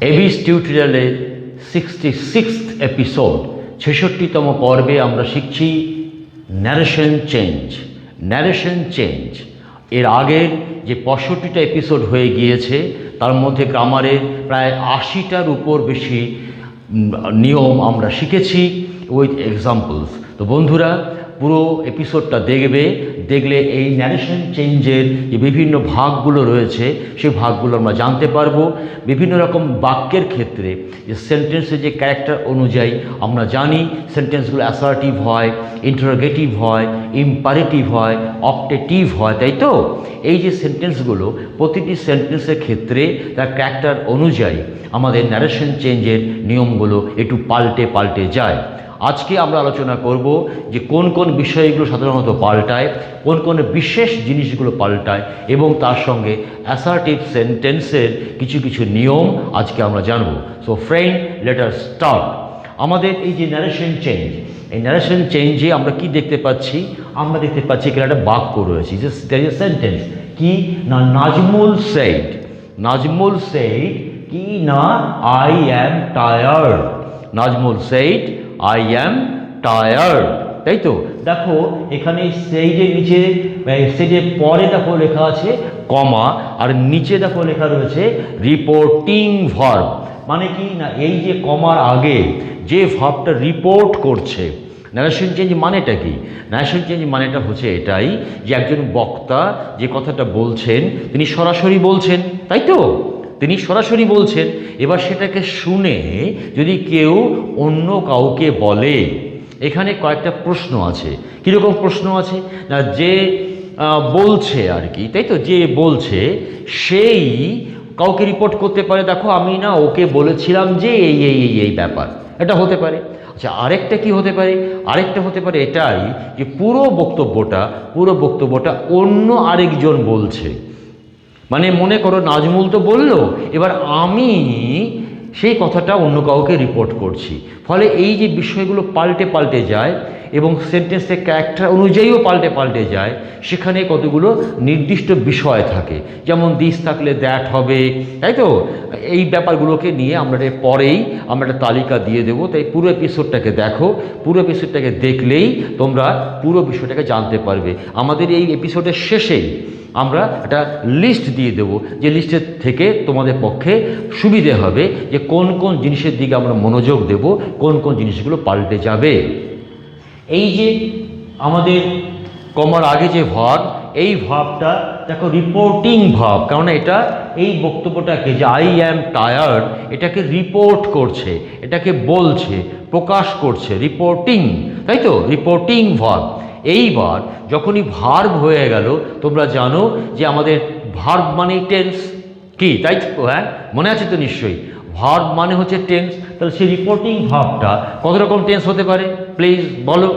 এবিস টিউটোরিয়ালের 66th episode 66তম পর্বে আমরা শিখছি ন্যারেশন চেঞ্জ। এর আগের যে 65টা এপিসোড হয়ে গিয়েছে তার মধ্যে গ্রামারের প্রায় 80টার উপর বেশি নিয়ম আমরা শিখেছি উইথ এক্সাম্পলস। তো বন্ধুরা, পুরো এপিসোডটা দেখলে এই ন্যারেশন চেঞ্জের যে বিভিন্ন ভাগগুলো রয়েছে সেই ভাগগুলো আমরা জানতে পারবো। বিভিন্ন রকম বাক্যের ক্ষেত্রে যে সেন্টেন্সের যে ক্যারেক্টার অনুযায়ী আমরা জানি সেন্টেন্সগুলো অ্যাসার্টিভ হয়, ইন্টারোগেটিভ হয়, ইম্পারেটিভ হয়, অপটেটিভ হয়, তাই তো? এই যে সেন্টেন্সগুলো, প্রতিটি সেন্টেন্সের ক্ষেত্রে তার ক্যারেক্টার অনুযায়ী আমাদের ন্যারেশন চেঞ্জের নিয়মগুলো একটু পাল্টে যায়। আজকে আমরা আলোচনা করব যে কোন কোন বিষয়গুলো সাধারণত পাল্টায়, কোন কোন বিশেষ জিনিসগুলো পাল্টায় এবং তার সঙ্গে অ্যাসার্টিভ সেন্টেন্সের কিছু নিয়ম আজকে আমরা জানব। So friend, let us start. আমাদের এই যে ন্যারেশন চেঞ্জ, এই ন্যারেশন চেঞ্জে আমরা কি দেখতে পাচ্ছি? আমরা দেখতে পাচ্ছি এখানে একটা বাক্য রয়েছে, যে সেন্টেন্স কি না, নাজমুল সেইড কি না, I am tired. Nazmul said I am tired, তাই তো? দেখো এখানে সেই যে নিচে, সেই যে পরে দেখো লেখা আছে কমা, আর নিচে দেখো লেখা রয়েছে রিপোর্টিং ভার্ব। মানে কি না, এই যে কমার আগে যে ভার্বটা রিপোর্ট করছে। ন্যারেশন চেঞ্জ মানেটা কি? ন্যারেশন চেঞ্জ মানেটা হচ্ছে এটাই যে একজন বক্তা যে কথাটা বলছেন তিনি সরাসরি বলছেন, তাই তো? তিনি সরাসরি বলছেন। এবার সেটাকে শুনে যদি কেউ অন্য কাউকে বলে, এখানে কয়েকটা প্রশ্ন আছে। কীরকম প্রশ্ন আছে না, যে বলছে আর কি, তাই তো? যে বলছে সেই কাউকে রিপোর্ট করতে পারে, দেখো আমি না ওকে বলেছিলাম যে এই ব্যাপার, এটা হতে পারে। আচ্ছা, আরেকটা কি হতে পারে? আরেকটা হতে পারে এটাই যে পুরো বক্তব্যটা অন্য আরেকজন বলছে। মানে মনে করো নাজমুল তো বলল, এবার আমি সেই কথাটা অন্য কাউকে রিপোর্ট করছি। ফলে এই যে বিষয়গুলো পাল্টে যায় এবং সেন্টেন্সের ক্যারেক্টার অনুযায়ীও পাল্টে যায়, সেখানে কতগুলো নির্দিষ্ট বিষয় থাকে। যেমন দিস থাকলে দ্যাট হবে, তাই তো? এই ব্যাপারগুলোকে নিয়ে আমরা পরেই আমরা একটা তালিকা দিয়ে দেবো। তাই পুরো এপিসোডটাকে দেখো, পুরো এপিসোডটাকে দেখলেই তোমরা পুরো বিষয়টাকে জানতে পারবে। আমাদের এই এপিসোডের শেষেই আমরা একটা লিস্ট দিয়ে দেব, যে লিস্টের থেকে তোমাদের পক্ষে সুবিধে হবে যে কোন কোন জিনিসের দিকে আমরা মনোযোগ দেব, কোন কোন জিনিসগুলো পাল্টে যাবে। এই যে আমাদের কমার আগে যে ভার্ব, এই ভার্বটা দেখো রিপোর্টিং ভার্ব, কারণ এটা এই বক্তব্যটাকে যে আই অ্যাম টায়ার্ড, এটাকে রিপোর্ট করছে, এটাকে বলছে, প্রকাশ করছে, রিপোর্টিং, তাই তো? Reporting verb. এইবার যখনই ভার্ব হয়ে গেল, তোমরা জানো যে আমাদের ভার্ব মানে টেন্স, কি তাই তো? হ্যাঁ, মনে আছে তো নিশ্চয়ই? ভার্ব মানে হচ্ছে টেন্স। তাহলে সেই রিপোর্টিং ভার্বটা কত রকম টেন্স হতে পারে? প্লিজ বলো।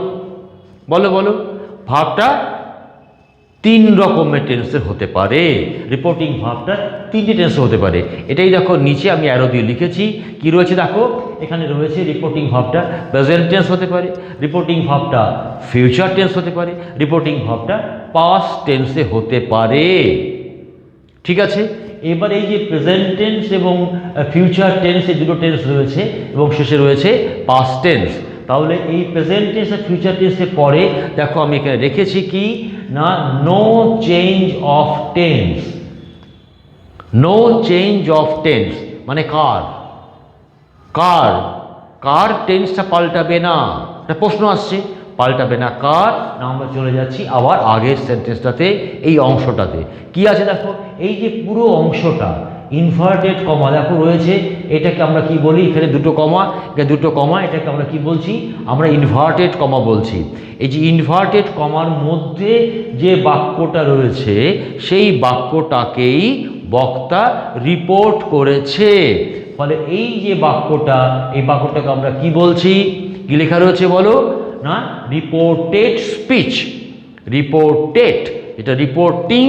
ভার্বটা 3 রকমের টেন্সের হতে পারে। রিপোর্টিং ভার্বটা 3টে টেন্সে হতে পারে। এটাই দেখো নিচে আমি অ্যারো দিয়ে লিখেছি, কি রয়েছে দেখো, এখানে রয়েছে রিপোর্টিং ভার্বটা প্রেজেন্ট টেন্স হতে পারে, রিপোর্টিং ভার্বটা ফিউচার টেন্স হতে পারে, রিপোর্টিং ভার্বটা পাস্ট টেন্সে হতে পারে। ঠিক আছে? এবার এই যে প্রেজেন্ট টেন্স এবং ফিউচার টেন্স, এই দুটো টেন্স রয়েছে এবং শেষে রয়েছে পাস্ট টেন্স। তাহলে এই প্রেজেন্ট টেন্স আর ফিউচার টেন্সের পরে দেখো আমি এখানে রেখেছি কি না, no change of tense. No change of tense মানে কার টেন্সটা পাল্টাবে না। একটা প্রশ্ন আসছে, পাল্টাবে না কার না? আমরা চলে যাচ্ছি আবার আগের সেন্টেন্সটাতে, এই অংশটাতে কি আছে দেখো, এই যে পুরো অংশটা ইনভার্টেড কমা দেখো রয়েছে, এটাকে আমরা কি বলি? এখানে দুটো কমা, এটাকে আমরা কি বলছি? আমরা ইনভার্টেড কমা বলছি। এই যে ইনভার্টেড কমার মধ্যে যে বাক্যটা রয়েছে, সেই বাক্যটাকেই বক্তা রিপোর্ট করেছে। ফলে এই যে বাক্যটা, এই বাক্যটাকে আমরা কি বলছি? কি লেখা রয়েছে বলো না, রিপোর্টেড স্পিচ। রিপোর্টেড, এটা রিপোর্টিং,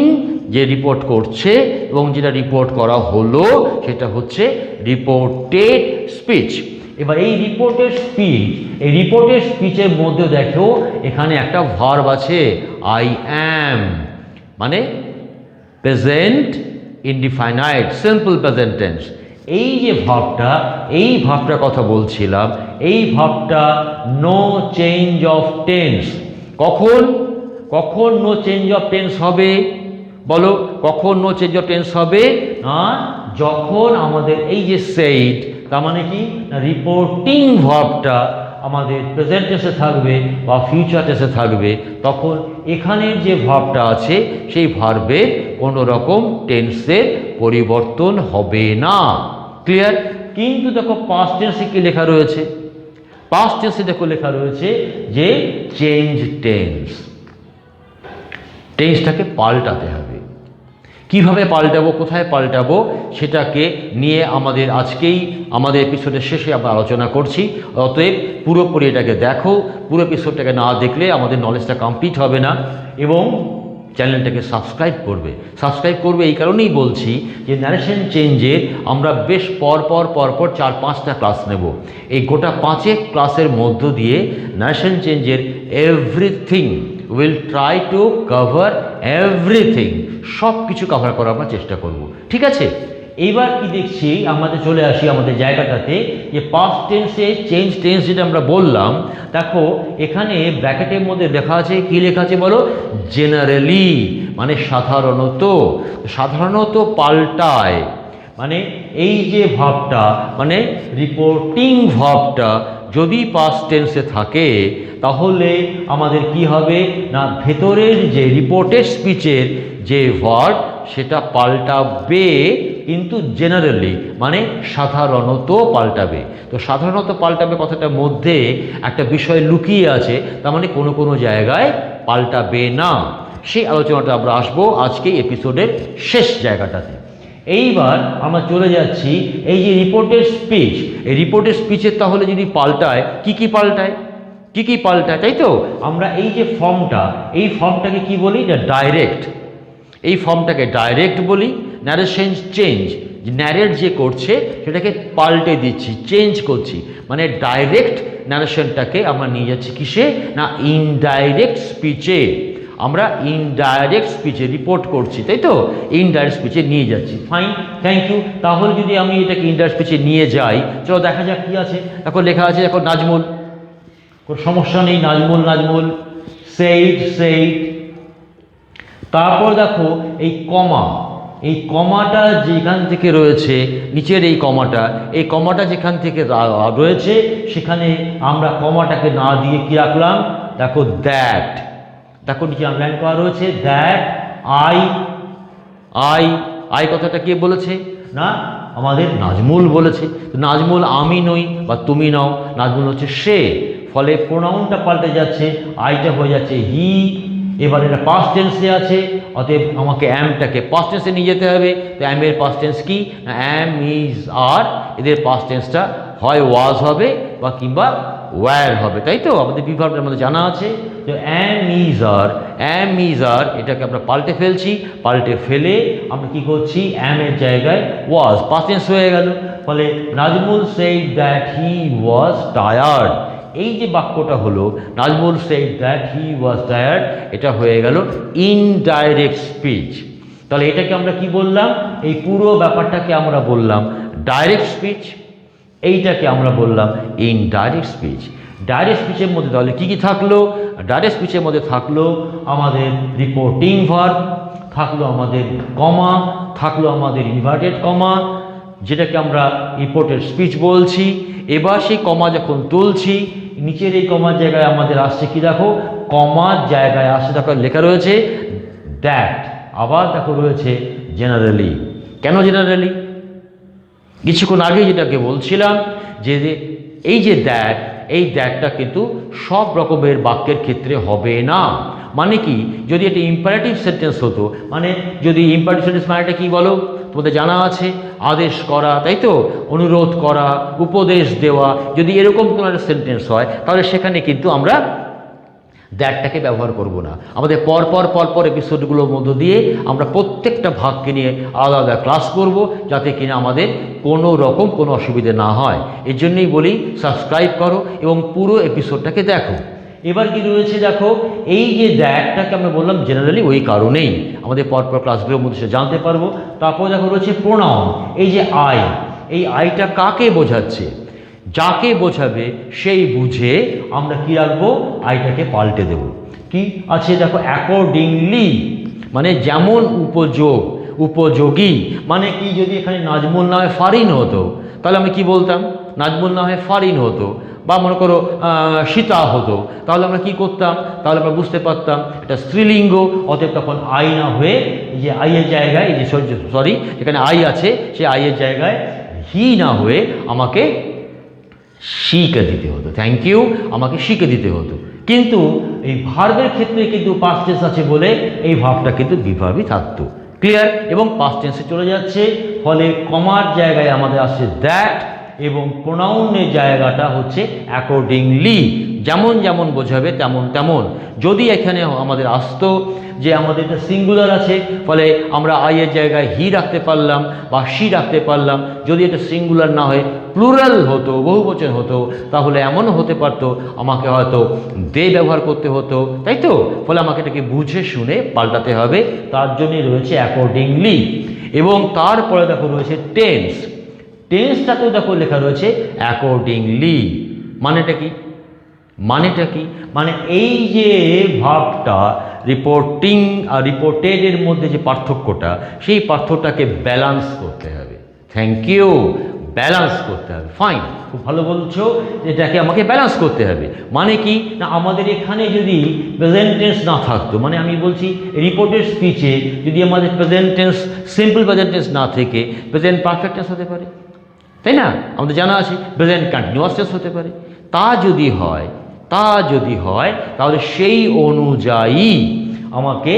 যে রিপোর্ট করছে এবং যেটা রিপোর্ট করা হলো সেটা হচ্ছে রিপোর্টেড স্পিচ। এবার এই রিপোর্টেড স্পিচের মধ্যে দেখো এখানে একটা ভার্ব আছে, আই অ্যাম, মানে present indefinite simple present tense. এই যে ভাবটা, এই ভাবটার কথা বলছিলাম, এই ভাবটা নো চেঞ্জ অফ টেন্স। কখন কখন নো চেঞ্জ অফ টেন্স হবে বলো? কখন নো চেঞ্জ অফ টেন্স হবে? না, যখন আমাদের এই যে সেইড, তার মানে কি রিপোর্টিং ভার্বটা আমাদের প্রেজেন্ট টেন্সে থাকবে বা ফিউচার টেন্সে থাকবে, তখন এখানের যে ভার্বটা আছে সেই ভার্বের কোনো রকম টেন্সের পরিবর্তন হবে না। ক্লিয়ার? কিন্তু দেখো পাস্ট টেন্সে কি লেখা রয়েছে? পাস্ট টেন্সে দেখো লেখা রয়েছে যে চেঞ্জ টেন্স। টেন্সটাকে পাল্টাতে হবে। কিভাবে পাল্টাবো, কোথায় পাল্টাবো, সেটাকে নিয়ে আমাদের এপিসোডের শেষে আমরা আলোচনা করছি। অতএব পুরোপুরি এটাকে দেখো। পুরো এপিসোডটাকে না দেখলে আমাদের নলেজটা কমপ্লিট হবে না। এবং চ্যানেলটাকে সাবস্ক্রাইব করবে এই কারণেই বলছি যে ন্যারেশন চেঞ্জের আমরা বেশ পরপর 4-5টা ক্লাস নেব। এই গোটা 5 ক্লাসের মধ্য দিয়ে ন্যারেশন চেঞ্জের everything will try to cover everything, সব কিছু কভার করার আমরা চেষ্টা করব। ঠিক আছে? এইবার কি দেখছি, আমাদের চলে আসি আমাদের জায়গাটাতে, যে পাস্ট টেন্সে চেঞ্জ টেন্স যেটা আমরা বললাম। দেখো এখানে ব্র্যাকেটের মধ্যে লেখা আছে, কি লেখা আছে বলো? জেনারেলি, মানে সাধারণত পাল্টায়। মানে এই যে ভাবটা, মানে রিপোর্টিং ভাবটা যদি পাস্ট টেন্সে থাকে, তাহলে আমাদের কি হবে না, ভেতরের যে রিপোর্টেড স্পিচের যে ভার্ব সেটা পাল্টাবে, কিন্তু জেনারেলি মানে সাধারণত পাল্টাবে। তো সাধারণত পাল্টাবে কথাটার মধ্যে একটা বিষয় লুকিয়ে আছে, তার মানে কোনো কোনো জায়গায় পাল্টাবে না। সেই আলোচনাটা আমরা আসবো আজকে এপিসোডের শেষ জায়গাটাতে। এইবার আমরা চলে যাচ্ছি এই যে রিপোর্টেড স্পিচ, এই রিপোর্টেড স্পিচের তাহলে যদি পাল্টায়, কি কি পাল্টায়, তাই তো? আমরা এই যে ফর্মটা, এই ফর্মটাকে কি বলি? না ডাইরেক্ট। এই ফর্মটাকে ডাইরেক্ট বলি। ন্যারেশন চেঞ্জ, ন্যারেট যে করছে সেটাকে পাল্টে দিচ্ছি, চেঞ্জ করছি, মানে ডাইরেক্ট ন্যারেশনটাকে আমরা নিয়ে যাচ্ছি কিসে? না ইনডাইরেক্ট স্পিচে। আমরা ইনডাইরেক্ট স্পিচে রিপোর্ট করছি, তাই তো? ইনডাইরেক্ট স্পিচে নিয়ে যাচ্ছি। Fine, thank you. তাহলে যদি আমি এটাকে ইনডাইরেক্ট স্পিচে নিয়ে যাই, চলো দেখা যাক কি আছে। দেখো লেখা আছে, দেখো নাজমুল, কোনো সমস্যা নেই, নাজমুল সেইড। তারপর দেখো এই কমাটা যেখান থেকে রয়েছে, নিচের এই কমাটা যেখান থেকে রয়েছে, সেখানে আমরা কমাটাকে না দিয়ে কি রাখলাম? দেখো দ্যাট, দেখো নিচে আন্ডারলাইন করা রয়েছে দ্যাট। আই কথাটা কে বলেছে? না আমাদের নাজমুল বলেছে। নাজমুল আমি নই বা তুমি নাও, নাজমুল হচ্ছে সে, ফলে প্রোনাউনটা পাল্টে যাচ্ছে, আইটা হয়ে যাচ্ছে হি। এবার এটা পাস্ট টেন্সে আছে, অতএব আমাকে অ্যামটাকে পাস্ট টেন্সে নিয়ে যেতে হবে। তো অ্যামের পাস্ট টেন্স কি? অ্যাম, ইজ, আর। এদের পাস্ট টেন্সটা হয় ওয়াজ হবে বা কিংবা ওয়্যার হবে, তাই তো? আমাদের বিভাগের মধ্যে জানা আছে। তো অ্যাম ইজ আর এটাকে আমরা পাল্টে ফেলছি। পাল্টে ফেলে আমরা কি করছি? অ্যামের জায়গায় ওয়াজ, পাস্ট টেন্স হয়ে গেল। ফলে Nazmul said that he was tired. এই যে বাক্যটা হলো Nazmul said that he was tired, এটা হয়ে গেল ইনডাইরেক্ট স্পিচ। তাহলে এটাকে আমরা কি বললাম? এই পুরো ব্যাপারটাকে আমরা বললাম ডাইরেক্ট স্পিচ, এইটাকে আমরা বললাম ইনডাইরেক্ট স্পিচ। ডাইরেক্ট স্পিচের মধ্যে তাহলে কি কি থাকলো? ডাইরেক্ট স্পিচের মধ্যে থাকলো আমাদের রিপোর্টিং ভার্ব, থাকলো আমাদের কমা, থাকলো আমাদের ইনভার্টেড কমা, যেটাকে আমরা রিপোর্টেড স্পিচ বলছি। এবার সেই কমা যখন তুলছি, নিচের এই কমার জায়গায় আমাদের আসছে কি? দেখো কমার জায়গায় আসছে, দেখো লেখা রয়েছে দ্যাট। আবার দেখো রয়েছে জেনারেলি। কেন জেনারেলি? কিছুক্ষণ আগে যেটাকে বলছিলাম যে এই যে দ্যাট, এই দ্যাটটা কিন্তু সব রকমের বাক্যের ক্ষেত্রে হবে না। মানে কি? যদি এটা ইম্পারেটিভ সেন্টেন্স হতো, মানে যদি ইম্পারেটিভ সেন্টেন্স মানেটা কি বলো? তোমাদের জানা আছে, আদেশ করা, তাই তো? অনুরোধ করা, উপদেশ দেওয়া। যদি এরকম কোনো একটা সেন্টেন্স হয়, তাহলে সেখানে কিন্তু আমরা দ্যাটটাকে ব্যবহার করব না। আমাদের পরপর এপিসোডগুলোর মধ্য দিয়ে আমরা প্রত্যেকটা ভাগকে নিয়ে আলাদা আলাদা ক্লাস করব, যাতে কিনা আমাদের কোনো রকম কোনো অসুবিধে না হয়। এর জন্যই বলি সাবস্ক্রাইব করো এবং পুরো এপিসোডটাকে দেখো। এবার কি রয়েছে দেখো, এই যে দ্যাটটাকে আমরা বললাম জেনারেলি, ওই কারণেই আমাদের পরপর ক্লাসগুলোর মধ্যে জানতে পারবো। তারপর দেখো রয়েছে প্রোনাউন, এই যে এই আইটা কাকে বোঝাচ্ছে? যাকে বোঝাবে সেই বুঝে আমরা কি রাখবো? আইটাকে পাল্টে দেব। কি আছে দেখো, অ্যাকর্ডিংলি মানে যেমন উপযোগ, উপযোগী মানে কি? যদি এখানে নাজমুল না হয় ফারিন হতো, তাহলে আমি কি বলতাম? নাজমুল না হয় ফারিন হতো, বা মনে করো সীতা হতো, তাহলে আমরা কি করতাম? তাহলে আমরা বুঝতে পারতাম এটা স্ত্রীলিঙ্গ, অতএব তখন আই না হয়ে এই যে আইয়ের জায়গায়, এই যে সরি এখানে আই আছে, সেই আইয়ের জায়গায় হি না হয়ে আমাকে শিকে দিতে হতো। থ্যাংক ইউ, আমাকে শিকে দিতে হতো। কিন্তু এই ভার্বের ক্ষেত্রে কিন্তু পাস্ট টেন্স আছে বলে এই ভার্বটা কিন্তু বিভাবই থাকতো। ক্লিয়ার? এবং পাস্ট টেন্সে চলে যাচ্ছে, ফলে কমার জায়গায় আমাদের আসছে দ্যাট, এবং প্রোনাউনের জায়গাটা হচ্ছে অ্যাকর্ডিংলি, যেমন যেমন বোঝাবে তেমন তেমন। যদি এখানে আমাদের আসতো যে আমাদের এটা সিঙ্গুলার আছে, ফলে আমরা আইয়ের জায়গায় হি রাখতে পারলাম বা শি রাখতে পারলাম। যদি এটা সিঙ্গুলার না হয়ে প্লুরাল হতো, বহুবচন হতো, তাহলে এমনও হতে পারতো আমাকে হয়তো দে ব্যবহার করতে হতো, তাই তো? ফলে আমাকে এটাকে বুঝে শুনে পাল্টাতে হবে, তার জন্যই রয়েছে অ্যাকর্ডিংলি। এবং তারপরে দেখো রয়েছে টেন্স। টেন্সটাতেও দেখো লেখা রয়েছে অ্যাকর্ডিংলি। মানেটা কি? মানেটা কি? মানে এই যে ভাবটা রিপোর্টিং আর রিপোর্টেডের মধ্যে যে পার্থক্যটা, সেই পার্থক্যটাকে ব্যালান্স করতে হবে। থ্যাংক ইউ, ব্যালান্স করতে হবে। ফাইন, খুব ভালো বলছো, এটাকে আমাকে ব্যালান্স করতে হবে। মানে কি না, আমাদের এখানে যদি প্রেজেন্ট টেন্স না থাকতো, মানে আমি বলছি রিপোর্টেড স্পিচে যদি আমাদের present tense, simple present tense না থেকে প্রেজেন্ট পারফেক্ট টেন্স হতে পারে, তাই না? আমাদের জানা আছে প্রেজেন্ট কন্টিনিউয়াস টেন্স হতে পারে। তা যদি হয় তাহলে সেই অনুযায়ী আমাকে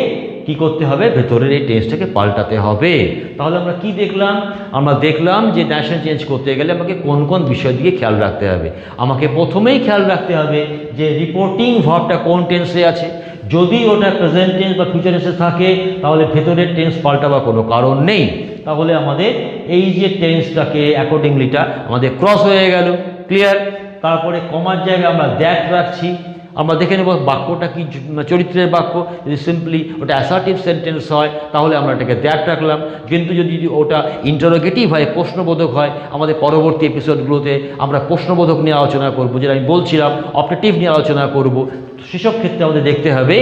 কি করতে হবে? ভেতরের এই টেন্সটাকে পাল্টাতে হবে। তাহলে আমরা কি দেখলাম? আমরা দেখলাম যে ন্যাশন চেঞ্জ করতে গেলে আমাকে কোন কোন বিষয়ের দিকে খেয়াল রাখতে হবে। আমাকে প্রথমেই খেয়াল রাখতে হবে যে রিপোর্টিং ভার্বটা কোন টেন্সে আছে। যদি ওটা প্রেজেন্ট টেন্স বা ফিউচার টেন্সে থাকে, তাহলে ভেতরের টেন্স পাল্টাবার কোনো কারণ নেই। তাহলে আমাদের এই যে টেন্সটাকে অ্যাকর্ডিংলিটা আমাদের ক্রস হয়ে গেল। ক্লিয়ার? তারপরে কমার জায়গায় আমরা দ্যাট রাখছি। আমরা দেখে নেব বাক্যটা কি চরিত্রের বাক্য। যদি সিম্পলি ওটা অ্যাসার্টিভ সেন্টেন্স হয়, তাহলে আমরা এটাকে দ্যাট রাখলাম। কিন্তু যদি ওটা ইন্টারোগেটিভ হয়, প্রশ্নবোধক হয়, আমাদের পরবর্তী এপিসোডগুলোতে আমরা প্রশ্নবোধক নিয়ে আলোচনা করব, যেটা আমি বলছিলাম অপটেটিভ নিয়ে আলোচনা করব। সেসব ক্ষেত্রে আমাদের দেখতে হবে,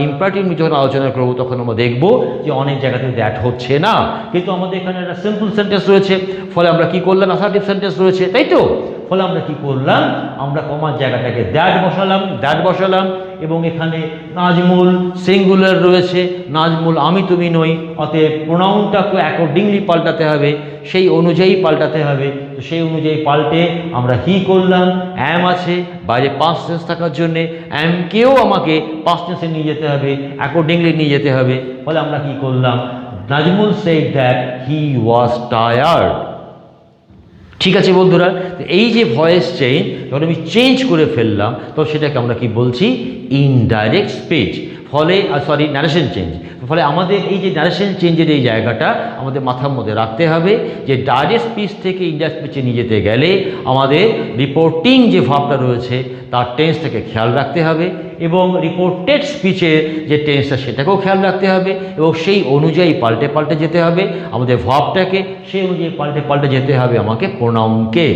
ইম্পারেটিভ নিয়ে যখন আলোচনা করবো তখন আমরা দেখব যে অনেক জায়গাতে দ্যাট হচ্ছে না। কিন্তু আমাদের এখানে একটা সিম্পল সেন্টেন্স রয়েছে, ফলে আমরা কি করলাম? অ্যাসার্টিভ সেন্টেন্স রয়েছে, তাই তো? ফলে আমরা কি করলাম? আমরা কমার জায়গাটাকে দ্যাট বসালাম, এবং এখানে নাজমুল সিঙ্গুলার রয়েছে, নাজমুল আমি তুমি নই, অতএব প্রোনাউনটাকে অ্যাকর্ডিংলি পাল্টাতে হবে, সেই অনুযায়ী পাল্টাতে হবে। তো সেই অনুযায়ী পাল্টে আমরা হি করলাম, অ্যাম আছে বাইরে পাস্ট টেন্স থাকার জন্যে, অ্যামকেও আমাকে পাস্ট টেন্সে নিয়ে যেতে হবে, অ্যাকর্ডিংলি নিয়ে যেতে হবে। ফলে আমরা কি করলাম? Nazmul shed that he was tired. ঠিক আছে বন্ধুরা, এই যে ভয়েস চেঞ্জ যখন আমি চেঞ্জ করে ফেললাম, তো সেটাকে আমরা কি বলছি? Indirect speech. ফলে ন্যারেশন চেঞ্জ। ফলে আমাদের এই যে ন্যারেশন চেঞ্জের এই জায়গাটা আমাদের মাথার মধ্যে রাখতে হবে যে ডাইরেক্ট স্পিচ থেকে ইনডাইরেক্ট স্পিচে নিয়ে যেতে গেলে আমাদের রিপোর্টিং যে ভাবটা রয়েছে তার টেন্সটাকে খেয়াল রাখতে হবে, এবং রিপোর্টেড স্পিচের যে টেন্সটা সেটাকেও খেয়াল রাখতে হবে, এবং সেই অনুযায়ী পাল্টে যেতে হবে আমাদের ভাবটাকে, সেই অনুযায়ী পাল্টে যেতে হবে আমাকে প্রোনাউনকে।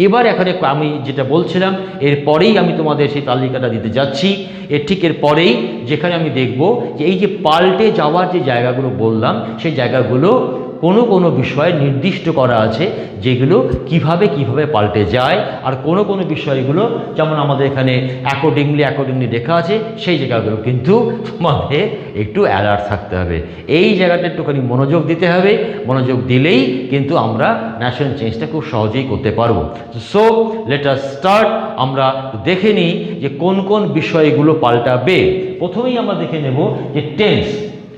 এবার এখানে আমি যেটা বলছিলাম, এরপরেই আমি তোমাদের সেই তালিকাটা দিতে যাচ্ছি। এর পরেই যেখানে আমি দেখব যে এই যে পাল্টে যাওয়ার যে জায়গাগুলো বললাম, সেই জায়গাগুলো কোনো বিষয় নির্দিষ্ট করা আছে, যেগুলো কিভাবে পাল্টে যায়। আর কোনো বিষয়গুলো যেমন আমাদের এখানে অ্যাকর্ডিংলি লেখা আছে, সেই জায়গাগুলো কিন্তু তোমাদের একটু অ্যালার্ট থাকতে হবে। এই জায়গাটা একটুখানি মনোযোগ দিতে হবে। মনোযোগ দিলেই কিন্তু আমরা ন্যাশন চেঞ্জটা খুব সহজেই করতে পারবো। So let us start. আমরা দেখে নিই যে কোন বিষয়গুলো পাল্টাবে। প্রথমেই আমরা দেখে নেব যে টেন্স।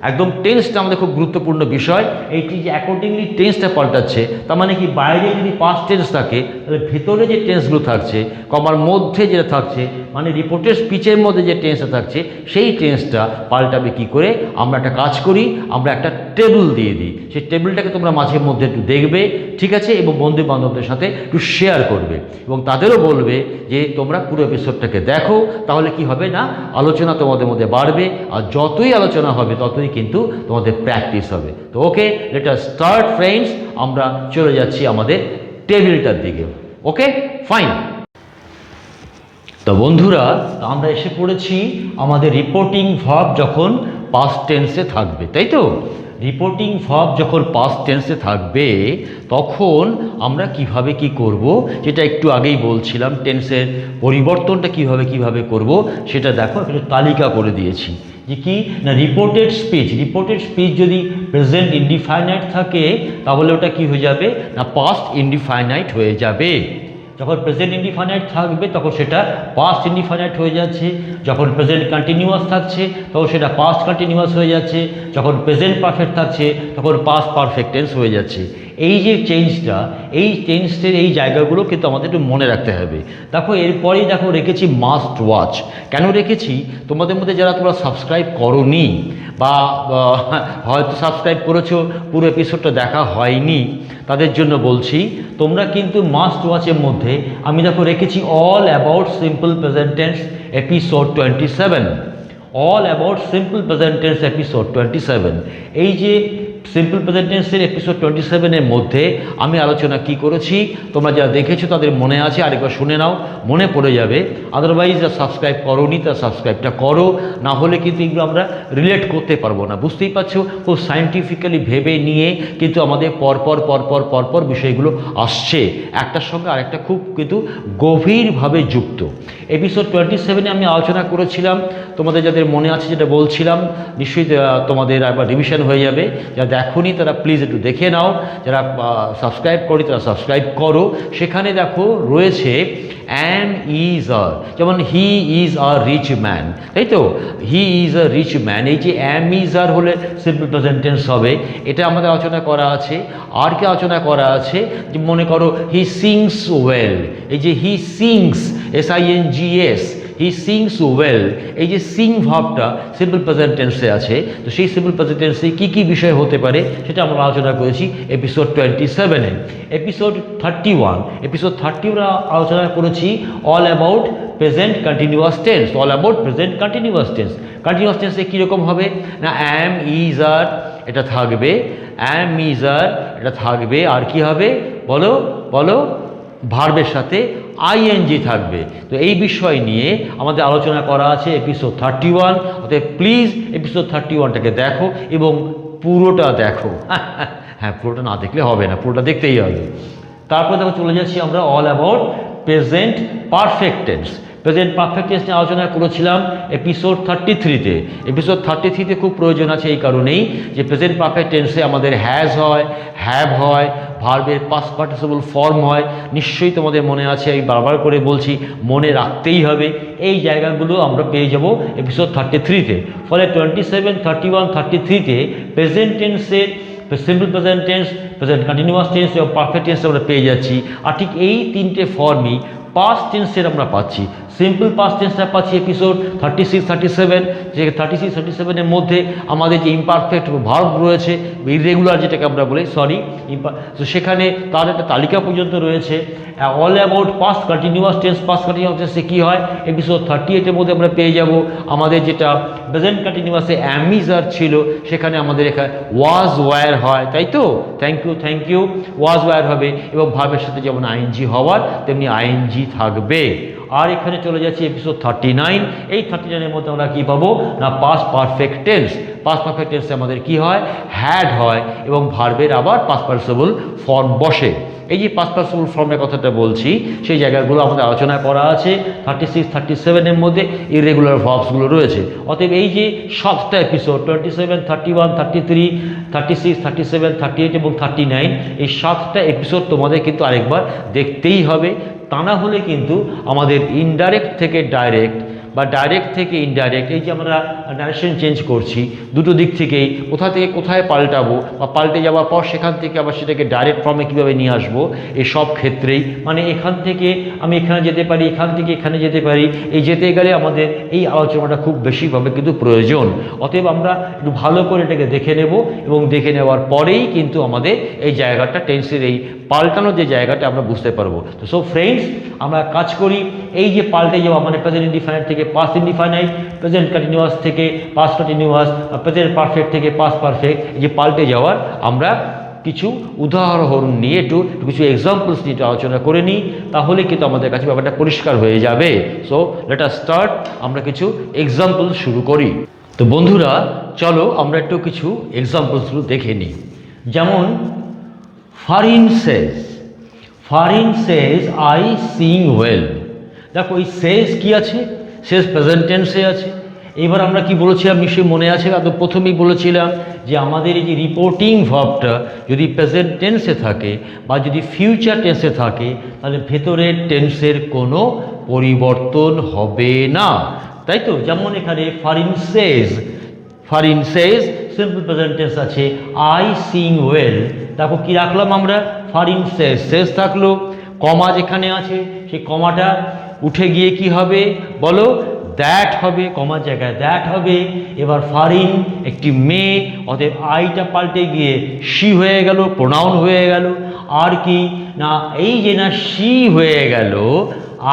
একদম টেন্সটা আমাদের খুব গুরুত্বপূর্ণ বিষয়। এইটি যে অ্যাকর্ডিংলি টেন্সটা পাল্টাচ্ছে, তার মানে কি বাইরে যদি পাস্ট টেন্স থাকে, তাহলে ভেতরে যে টেন্সগুলো থাকছে, কমার মধ্যে যেটা থাকছে, মানে রিপোর্টেড স্পিচের মধ্যে যে টেন্সটা থাকছে সেই টেন্সটা পাল্টাবে কি করে, আমরা একটা কাজ করি, আমরা একটা টেবিল দিয়ে দিই, সেই টেবিলটাকে তোমরা মাঝে মধ্যে একটু দেখবে, ঠিক আছে, এবং বন্ধু বান্ধবদের সাথে একটু শেয়ার করবে এবং তাদেরও বলবে যে তোমরা পুরো এপিসোডটাকে দেখো, তাহলে কি হবে না আলোচনা তোমাদের মধ্যে বাড়বে, আর যতই আলোচনা হবে ততই কিন্তু তোমাদের প্র্যাকটিস হবে। তো ওকে, লেট আস স্টার্ট ফ্রেন্ডস, আমরা চলে যাচ্ছি আমাদের টেবিলটার দিকে। Okay fine. তো বন্ধুরা, আমরা এসে পড়েছি আমাদের রিপোর্টিং ভার্ব যখন পাস্ট টেন্সে থাকবে, তাই তো? রিপোর্টিং ভার্ব যখন পাস্ট টেন্সে থাকবে তখন আমরা কিভাবে কি করব, যেটা একটু আগেই বলছিলাম, টেন্সের পরিবর্তনটা কিভাবে করব সেটা দেখো, একটু তালিকা করে দিয়েছি যে কি না, রিপোর্টেড স্পিচ যদি প্রেজেন্ট ইনডিফাইনাইট থাকে তাহলে ওটা কি হয়ে যাবে না পাস্ট ইনডিফাইনাইট হয়ে যাবে। যখন প্রেজেন্ট ইনডিফাইনাইট থাকবে তখন সেটা পাস্ট ইনডিফাইনাইট হয়ে যাচ্ছে, যখন প্রেজেন্ট কন্টিনিউয়াস থাকছে তখন সেটা পাস্ট কন্টিনিউয়াস হয়ে যাচ্ছে, যখন প্রেজেন্ট পারফেক্ট থাকছে তখন পাস্ট পারফেক্ট টেন্স হয়ে যাচ্ছে। এই যে চেঞ্জটা, এই চেঞ্জের এই জায়গাগুলো কিন্তু আমাদের একটু মনে রাখতে হবে। দেখো এরপরেই দেখো রেখেছি মাস্ট ওয়াচ। কেন রেখেছি, তোমাদের মধ্যে যারা তোমরা সাবস্ক্রাইব করোনি বা হয়তো সাবস্ক্রাইব করেছো পুরো এপিসোডটা দেখা হয়নি, তাদের জন্য বলছি তোমরা কিন্তু মাস্ট ওয়াচের মধ্যে আমি দেখো রেখেছি all about simple present tense episode 27, all about simple present tense episode 27। এই যে সিম্পল প্রেজেন্ট টেন্সের এপিসোড 27-এর মধ্যে আমি আলোচনা কি করেছি তোমরা যারা দেখেছো তাদের মনে আছে, আরেকবার শুনে নাও, মনে পড়ে যাবে। আদারওয়াইজ যারা সাবস্ক্রাইব করোনি তারা সাবস্ক্রাইবটা করো, না হলে কিন্তু এগুলো আমরা রিলেট করতে পারবো না। বুঝতেই পারছো, খুব সায়েন্টিফিক্যালি ভেবে নিয়ে কিন্তু আমাদের পরপর বিষয়গুলো আসছে, একটার সঙ্গে আরেকটা খুব কিন্তু গভীরভাবে যুক্ত। এপিসোড 27-এ আমি আলোচনা করেছিলাম, তোমাদের যাদের মনে আছে যেটা বলছিলাম নিশ্চয়ই তোমাদের একবার রিভিশন হয়ে যাবে। যারা দেখোনি তারা প্লিজ একটু দেখে নাও, যারা সাবস্ক্রাইব করি তারা সাবস্ক্রাইব করো। সেখানে দেখো রয়েছে অ্যাম ইজ আর, যেমন he is a rich man, তাই তো, he is a rich man. এই যে অ্যাম ইজ আর হলে সিম্পল প্রেজেন্ট টেন্স হবে, এটা আমাদের আলোচনা করা আছে। আর কি আলোচনা করা আছে, যে মনে করো হি সিংস ওয়েল, এই যে হি সিংস SINGS, হি সিংস ওয়েল, এই যে সিং ভাবটা সিম্পল প্রেজেন্ট টেন্সে আছে, তো সেই সিম্পল প্রেজেন্ট টেন্সে কী কী বিষয় হতে পারে সেটা আমরা আলোচনা করেছি এপিসোড 27-এ। এপিসোড 31 আলোচনা করেছি all about present continuous tense, all about present continuous tense. Continuous টেন্সে কীরকম হবে না, অ্যাম ইজ আর এটা থাকবে, অ্যাম ইজ আর এটা থাকবে, আর কি হবে বলো বলো, ভার্বের সাথে ING থাকবে। তো এই বিষয় নিয়ে আমাদের আলোচনা করা আছে এপিসোড 31, অতএব প্লিজ এপিসোড 31টাকে দেখো এবং পুরোটা দেখো। হ্যাঁ, পুরোটা না দেখলে হবে না, পুরোটা দেখতেই হবে। তারপর দেখো চলে যাচ্ছি আমরা all about present perfect tense. Present perfect tense নিয়ে আলোচনা করেছিলাম এপিসোড 33-তে। এপিসোড 33-তে খুব প্রয়োজন আছে এই কারণেই যে প্রেজেন্ট পারফেক্ট টেন্সে আমাদের হ্যাজ হয়, হ্যাভ হয়, ভার্বের পাস্ট পার্টিসিপল ফর্ম হয়। নিশ্চয়ই তোমাদের মনে আছে, আমি বারবার করে বলছি, মনে রাখতেই হবে। এই জায়গাগুলো আমরা পেয়ে যাব এপিসোড 33-তে। ফলে 27, 31, 33-তে প্রেজেন্ট টেন্সের simple present tense, present continuous tense এবং পারফেক্ট টেন্স আমরা পেয়ে যাচ্ছি। আর ঠিক এই তিনটে ফর্মই পাস্ট টেন্সের আমরা পাচ্ছি। সিম্পল পাস্ট টেন্সটা পাচ্ছি এপিসোড 36, 37, যে 36, 37-এর মধ্যে আমাদের যে ইমপারফেক্ট ভার্ব রয়েছে, ইররেগুলার যেটাকে আমরা বলি, তো সেখানে তার একটা তালিকা পর্যন্ত রয়েছে। অল অ্যাবাউট পাস্ট কন্টিনিউয়াস টেন্সে কী হয় এপিসোড 38-এর মধ্যে আমরা পেয়ে যাব আমাদের যেটা প্রেজেন্ট কন্টিনিউয়াসে অ্যাম ইজ আর ছিল, সেখানে আমাদের এখানে ওয়াজ ওয়্যার হয়, তাই তো, থ্যাংক ইউ ওয়াজ ওয়্যার হবে এবং ভার্বের সাথে যেমন ING হওয়ার তেমনি ING থাকবে। আর এখানে চলে যাচ্ছি এপিসোড 39। এই 39-এর মধ্যে আমরা কী পাবো না past perfect tense. Past perfect টেন্সে আমাদের কি হয়, হ্যাড হয় এবং ভার্বের আবার পাস্ট পার্টিসিপল ফর্ম বসে। এই যে পাস্ট পার্টিসিপল ফর্মের কথাটা বলছি, সেই জায়গাগুলো আমাদের আলোচনা করা আছে। 36, 37-এর মধ্যে ইররেগুলার ভার্বসগুলো রয়েছে। অতএব এই যে 7টা এপিসোড 27, 31, 33, 36, 37, 38 এবং 39, এই 7টা এপিসোড তোমাদের কিন্তু আরেকবার দেখতেই হবে। তা না হলে কিন্তু আমাদের ইনডাইরেক্ট থেকে ডাইরেক্ট বা ডাইরেক্ট থেকে ইনডাইরেক্ট, এই যে আমরা নারেশন চেঞ্জ করছি দুটো দিক থেকেই, কোথা থেকে কোথায় পাল্টাবো বা পাল্টে যাওয়ার পর সেখান থেকে আবার সেটাকে ডাইরেক্ট ফর্মে কীভাবে নিয়ে আসবো, এই সব ক্ষেত্রেই মানে এখান থেকে আমি এখানে যেতে পারি, এখান থেকে এখানে যেতে পারি, এই যেতে গেলে আমাদের এই আলোচনাটা খুব বেশিভাবে কিন্তু প্রয়োজন। অতএব আমরা একটু ভালো করে এটাকে দেখে নেব এবং দেখে নেওয়ার পরেই কিন্তু আমাদের এই জায়গাটা টেন্সের এই পাল্টানোর যে জায়গাটা আমরা বুঝতে পারবো। তো সো ফ্রেন্ডস, আমরা কাজ করি এই যে পাল্টে যাওয়া মানে প্রেজেন্ট ইনডিফাইনাইট থেকে পাস্ট ইনডিফাইনাইট, প্রেজেন্ট কন্টিনিউয়াস থেকে পাস্ট কন্টিনিউয়াস, প্রেজেন্ট পারফেক্ট থেকে পাস্ট পারফেক্ট, এই যে পাল্টে যাওয়ার আমরা কিছু উদাহরণ নিয়ে একটু কিছু এক্সাম্পলস নিয়ে একটু আলোচনা করে নিই, তাহলে কিন্তু আমাদের কাছে ব্যাপারটা পরিষ্কার হয়ে যাবে। সো লেট আস স্টার্ট, আমরা কিছু এক্সাম্পল শুরু করি। তো বন্ধুরা চলো আমরা একটু কিছু এক্সাম্পলসগুলো দেখে নিই। যেমন Farin says I sing well. দেখো এই সেজ কি আছে, সেজ প্রেজেন্ট টেন্সে আছে। এবার আমরা কি বলেছিলাম নিশ্চয়ই মনে আছে, তো প্রথমেই বলেছিলাম যে আমাদের এই যে রিপোর্টিং ভার্বটা যদি প্রেজেন্ট টেন্সে থাকে বা যদি ফিউচার টেন্সে থাকে তাহলে ভেতরের টেন্সের কোনো পরিবর্তন হবে না, তাই তো। যেমন এখানে ফারিন সেজ সিম্পল প্রেজেন্ট টেন্স আছে, আই সিং ওয়েল। দেখো কি রাখলাম আমরা, ফারিন সেজ থাকলো, কমা যেখানে আছে সেই কমাটা উঠে গিয়ে কি হবে বলো, দ্যাট হবে, কমার জায়গায় দ্যাট হবে। এবার ফারিন একটি মেয়ে, অতএব আইটা পাল্টে গিয়ে শি হয়ে গেল, প্রোনাউন হয়ে গেল। আর কি না, এই যে না শি হয়ে গেল,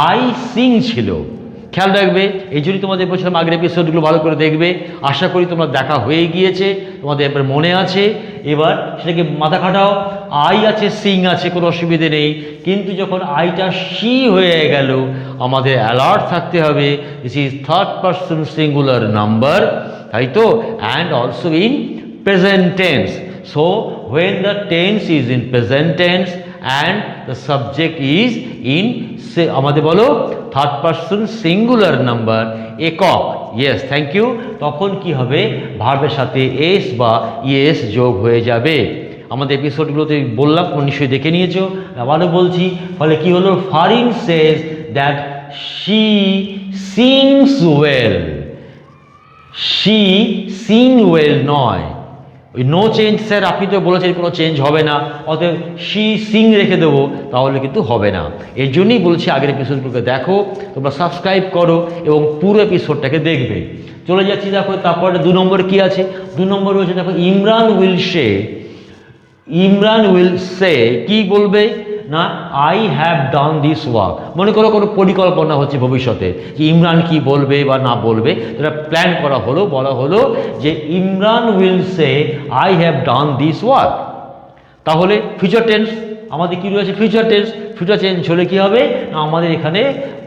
আই সিং ছিল। খেয়াল রাখবে, এই জন্যই তোমাদের বলছিলাম আগের এপিসোডগুলো ভালো করে দেখবে। আশা করি তোমরা দেখা হয়ে গিয়েছে, তোমাদের এবার মনে আছে। এবার সেটাকে মাথা খাটাও, আই আছে সিং আছে কোনো অসুবিধে নেই, কিন্তু যখন আইটা শি হয়ে গেল আমাদের অ্যালার্ট থাকতে হবে, this is third person singular number, তাই তো, and also in present tense. So when the tense is in present tense and the subject is in আমাদের বলো থার্ড পারসন সিঙ্গুলার নাম্বার একক, ইয়েস থ্যাংক ইউ, তখন কি হবে ভার্বের সাথে এস বা ইএস যোগ হয়ে যাবে। আমাদের এপিসোডগুলোতে বললাম, নিশ্চয়ই দেখে নিয়েছো, আবারও বলছি। ফলে কি হলো, Farin says that she sings well, she sing well নয়, ওই নো চেঞ্জ স্যার আপনি তো বলেছেন কোনো চেঞ্জ হবে না, অতএব শি সিং রেখে দেবো, তাহলে কিন্তু হবে না। এর জন্যই বলছি আগের এপিসোডগুলোকে দেখো, তোমরা সাবস্ক্রাইব করো এবং পুরো এপিসোডটাকে দেখবে। চলে যাচ্ছি, দেখো তারপরে 2 নম্বর কি আছে, 2 নম্বর রয়েছে দেখো ইমরান উইল সে কি বলবে না, I have done this work. মনে করো কোনো পরিকল্পনা হচ্ছে ভবিষ্যতে যে ইমরান কি বলবে বা না বলবে, এটা প্ল্যান করা হলো, বলা হলো যে Imran will say I have done this work. তাহলে ফিউচার টেন্স আমাদের কি রয়েছে, ফিউচার টেন্স চেঞ্জ হলে কি হবে না, আমাদের এখানে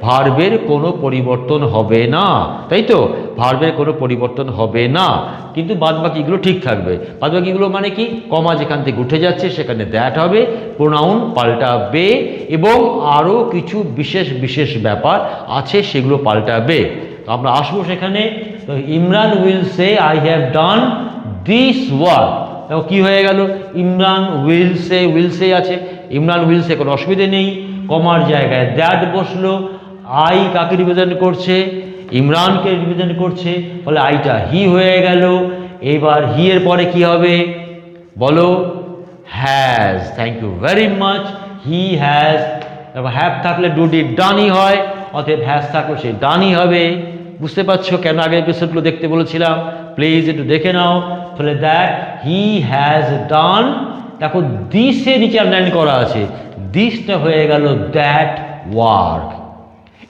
ভার্বের কোনো পরিবর্তন হবে না, তাই তো, ভার্বের কোনো পরিবর্তন হবে না, কিন্তু বাদবাকিগুলো ঠিক থাকবে। বাদবাকিগুলো মানে কি, কমা যেখান থেকে উঠে যাচ্ছে সেখানে দ্যাট হবে, প্রোনাউন পাল্টাবে এবং আরও কিছু বিশেষ ব্যাপার আছে সেগুলো পাল্টাবে। তো আমরা আসবো সেখানে। তো Imran will say I have done this work, দেখো কি হয়ে গেল, ইমরান উইল সে আছে, ইমরান উইল সে কোনো অসুবিধে নেই, কমার জায়গায় দ্যাট বসলো। আই কাকে রিপ্রেজেন্ট করছে, ইমরানকে রিপ্রেজেন্ট করছে, ফলে আইটা হি হয়ে গেল। এবার হি এর পরে কি হবে বলো, has, thank you very much, he has. তারপর হ্যাভ থাকলে ডুডি ডানই হয়, অতএব হ্যাজ থাকলে সেই ডানই হবে। বুঝতে পারছো কেন আগের এপিসোডগুলো দেখতে বলেছিলাম, প্লিজ একটু দেখে নাও। ফলে দ্যাট হি হ্যাজ ডান, দেখো দিসের নিচে আন্ডারলাইন করা আছে, দিসটা হয়ে গেল দ্যাট ওয়ার্ক।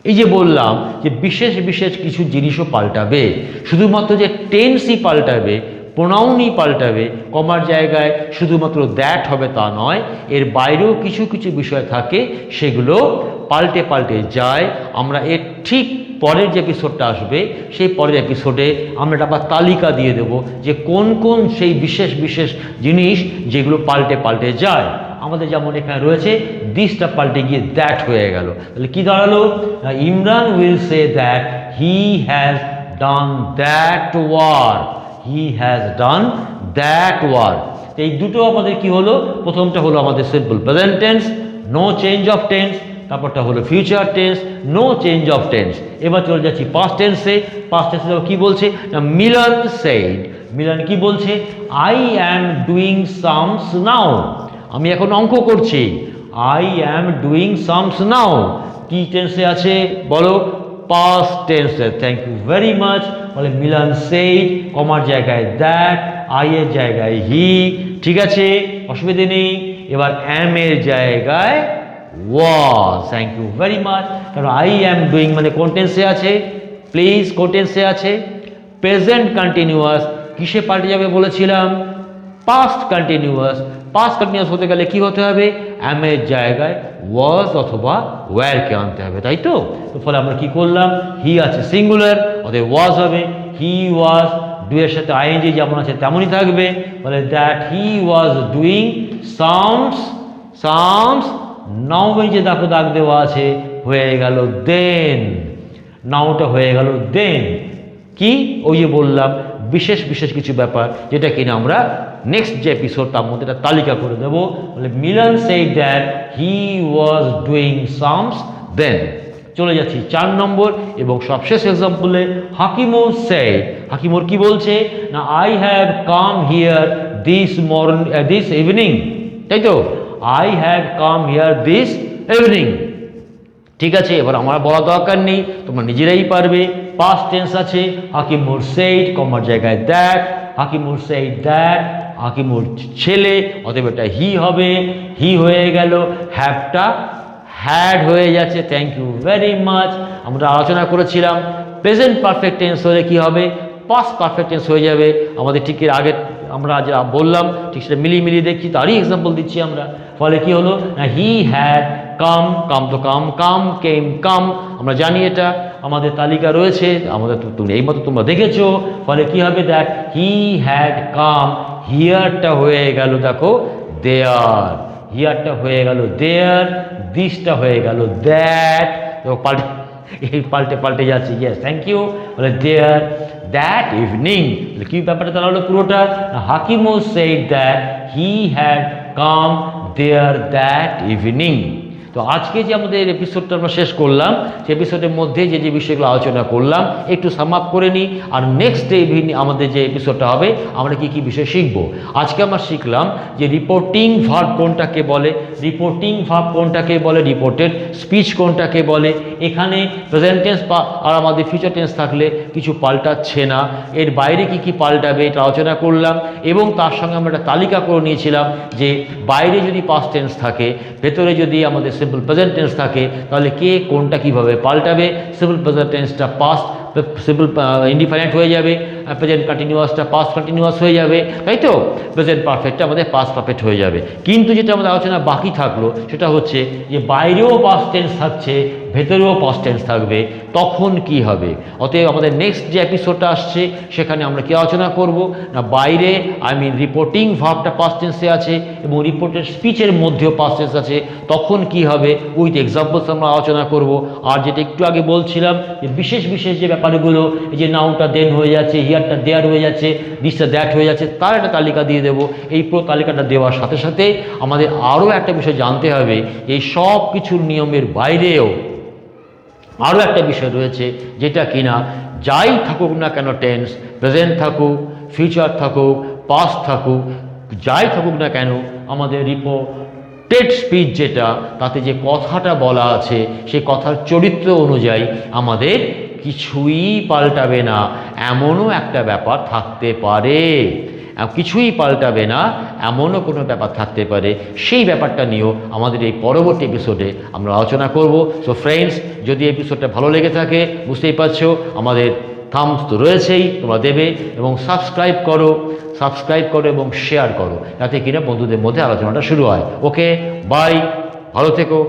এই যে বললাম যে বিশেষ কিছু জিনিসও পাল্টাবে, শুধুমাত্র যে টেন্সই পাল্টাবে, প্রোনাউনই পাল্টাবে, কমার জায়গায় শুধুমাত্র দ্যাট হবে তা নয়, এর বাইরেও কিছু বিষয় থাকে, সেগুলো পাল্টে যায়। আমরা এর ঠিক পরের যে এপিসোডটা আসবে সেই পরের এপিসোডে আমরা একটা তালিকা দিয়ে দেব যে কোন সেই বিশেষ জিনিস যেগুলো পাল্টে যায়। আমাদের যেমন এখানে রয়েছে দিসটা পাল্টে গিয়ে দ্যাট হয়ে গেল, তাহলে কি দাঁড়ালো, Imran will say that he has done that work, he has done that work. এই দুটো আমাদের কি হলো, প্রথমটা হলো আমাদের simple present tense, no change of tense, তারপরটা হলো future tense, no change of tense. এবার চলে যাচ্ছি পাস্ট টেন্সে। পাস্ট টেন্সে কি বলছে না মিলন সেড, মিলন কি বলছে আই অ্যাম ডুইং সামস নাও, আমি এখন অঙ্ক করছি, আই অ্যাম ডুইং সামস নাও। কি টেন্সে আছে বলো পাস্ট টেন্সে। Thank you very much. বলে মিলন সেড কমার জায়গায় দ্যাট, আই এর জায়গায় হি, ঠিক আছে অসুবিধে নেই। এবার অ্যাম এর জায়গায় was. Thank you very much. কারণ আই অ্যাম ডুইং মানে কোন টেন্সে আছে প্লিজ, কোন টেন্সে আছে প্রেজেন্ট কন্টিনিউয়াস। কিসে পাল্টে যাবে বলেছিলাম পাস্ট কন্টিনিউয়াস। পাস্ট কন্টিনিউয়াস হতে গেলে কি হতে হবে অ্যাম এর জায়গায় ওয়াজ অথবা ওয়্যারকে আনতে হবে, তাই তো। ফলে আমরা কি করলাম হি আছে সিঙ্গুলার অতএব ওয়াজ হবে, হি ওয়াজ, ডু এর সাথে আইএনজি যেমন আছে তেমনই থাকবে। বলে that he was doing Shams, Shams নাও যে দেখো দাগ দেওয়া আছে হয়ে গেল দেন, নাওটা হয়ে গেল দেন। কি ওই যে বললাম বিশেষ বিশেষ কিছু ব্যাপার যেটা কিনা আমরা নেক্সট যে এপিসোড তার মধ্যে একটা তালিকা করে দেবো। বলে Milan said that he was doing sums then. চলে যাচ্ছি 4 নম্বর এবং সবশেষ এক্সাম্পলে। হাকিমুর সেড, হাকিমুর কি বলছে না I have come here this morning, this evening, তাই তো I have come here this evening. ঠিক আছে এবার আমার বলা দরকার নেই, তোমরা নিজেরাই পারবে। পাস্ট টেন্স আছে হাকিমুর সেড কমার জায়গায় দ্যাট, হাকিমুর সেড দ্যাট, হাকিমুর ছেলে অতএব এটা হি হবে, হি হয়ে গেল, হ্যাভটা হ্যাড হয়ে যাচ্ছে। Thank you very much. আমরা আলোচনা করেছিলাম প্রেজেন্ট পারফেক্ট টেন্স হলে কি হবে পাস্ট পারফেক্ট টেন্স হয়ে যাবে। আমাদের ঠিক এর আগে আমরা যা বললাম ঠিক সেটা মিলিয়ে মিলিয়ে দেখছি, তারই এক্সাম্পল দিচ্ছি আমরা। ফলে কি হলো না হি হ্যাড কাম, কাম তো কাম, কাম কেম কাম, আমরা জানি এটা আমাদের তালিকা রয়েছে, আমাদের তুমি এই মতো তোমরা দেখেছো। ফলে কি হবে দেখ হি হ্যাড কাম, হিয়ারটা হয়ে গেল দেখো দেয়ার, হিয়ারটা হয়ে গেল দেয়ার, দিসটা হয়ে গেল দ্যাট, পাল্টে এই পাল্টে পাল্টে যাচ্ছে। Yes thank you. বলে দেয়ার দ্যাট ইভিনিং, কি ব্যাপারটা তাহলে হলো পুরোটা হাকিমও said that he had come there that evening. তো আজকে যে আমাদের এপিসোডটা আমরা শেষ করলাম সেই এপিসোডের মধ্যে যে যে বিষয়গুলো আলোচনা করলাম একটু সাম আপ করে নিই। আর নেক্সট ডে আমাদের যে এপিসোডটা হবে আমরা কি কি বিষয় শিখব। আজকে আমরা শিখলাম যে রিপোর্টিং ভার্ব কোনটাকে বলে, রিপোর্টিং ভার্ব কোনটাকে বলে, রিপোর্টেড স্পিচ কোনটাকে বলে। এখানে প্রেজেন্ট টেন্স আর আমাদের ফিউচার টেন্স থাকলে কিছু পাল্টাচ্ছে না, এর বাইরে কি কি পাল্টাবে এটা আলোচনা করলাম। এবং তার সঙ্গে আমরা একটা তালিকা করে নিয়েছিলাম যে বাইরে যদি পাস্ট টেন্স থাকে, ভেতরে যদি আমাদের সিম্পল প্রেজেন্ট টেন্স থাকে তাহলে কে কোনটা কিভাবে পাল্টাবে। সিম্পল প্রেজেন্ট টেন্সটা পাস্ট সিম্পল ইনডিফাইনাইট হয়ে যাবে, প্রেজেন্ট কন্টিনিউয়াসটা পাস্ট কন্টিনিউয়াস হয়ে যাবে, তাই তো প্রেজেন্ট পারফেক্টটা আমাদের পাস্ট পারফেক্ট হয়ে যাবে। কিন্তু যেটা আমাদের আলোচনা বাকি থাকলো সেটা হচ্ছে যে বাইরেও পাস্ট টেন্স থাকছে ভেতরেও পাস্ট টেন্স থাকবে, তখন কি হবে। অতএব আমাদের নেক্সট যে এপিসোডটা আসছে সেখানে আমরা কি আলোচনা করব না বাইরে রিপোর্টিং ভার্বটা পাস্ট টেন্সে আছে এবং রিপোর্টেড স্পিচের মধ্যেও পাস্ট টেন্স আছে, তখন কি হবে উইথ এক্সাম্পলস আমরা আলোচনা করব। আর যেটা একটু আগে বলছিলাম যে বিশেষ বিশেষ যে ব্যাপারগুলো এই যে নাউনটা দেন হয়ে যাচ্ছে, হিয়ারটা দেয়ার হয়ে যাচ্ছে, দিসটা দ্যাট হয়ে যাচ্ছে, তার একটা তালিকা দিয়ে দেবো। এই পুরো তালিকাটা দেওয়ার সাথে সাথে আমাদের আরও একটা বিষয় জানতে হবে, এই সব কিছুর নিয়মের বাইরেও আরও একটা বিষয় রয়েছে যেটা কিনা যাই থাকুক না কেন টেন্স, প্রেজেন্ট থাকুক, ফিউচার থাকুক, পাস্ট থাকুক, যাই থাকুক না কেন আমাদের রিপোর্টেড স্পিচ যেটা তাতে যে কথাটা বলা আছে সেই কথার চরিত্র অনুযায়ী আমাদের কিছুই পাল্টাবে না, এমনও একটা ব্যাপার থাকতে পারে, কিছুই পাল্টাবে না এমনও কোনো ব্যাপার থাকতে পারে। সেই ব্যাপারটা নিয়েও আমাদের এই পরবর্তী এপিসোডে আমরা আলোচনা করব। সো ফ্রেন্ডস, যদি এপিসোডটা ভালো লেগে থাকে বুঝতেই পারছো আমাদের থামস তো রয়েছেই, তোমরা দেবে এবং সাবস্ক্রাইব করো এবং শেয়ার করো, যাতে কিনা বন্ধুদের মধ্যে আলোচনাটা শুরু হয়। ওকে বাই, ভালো থেকো।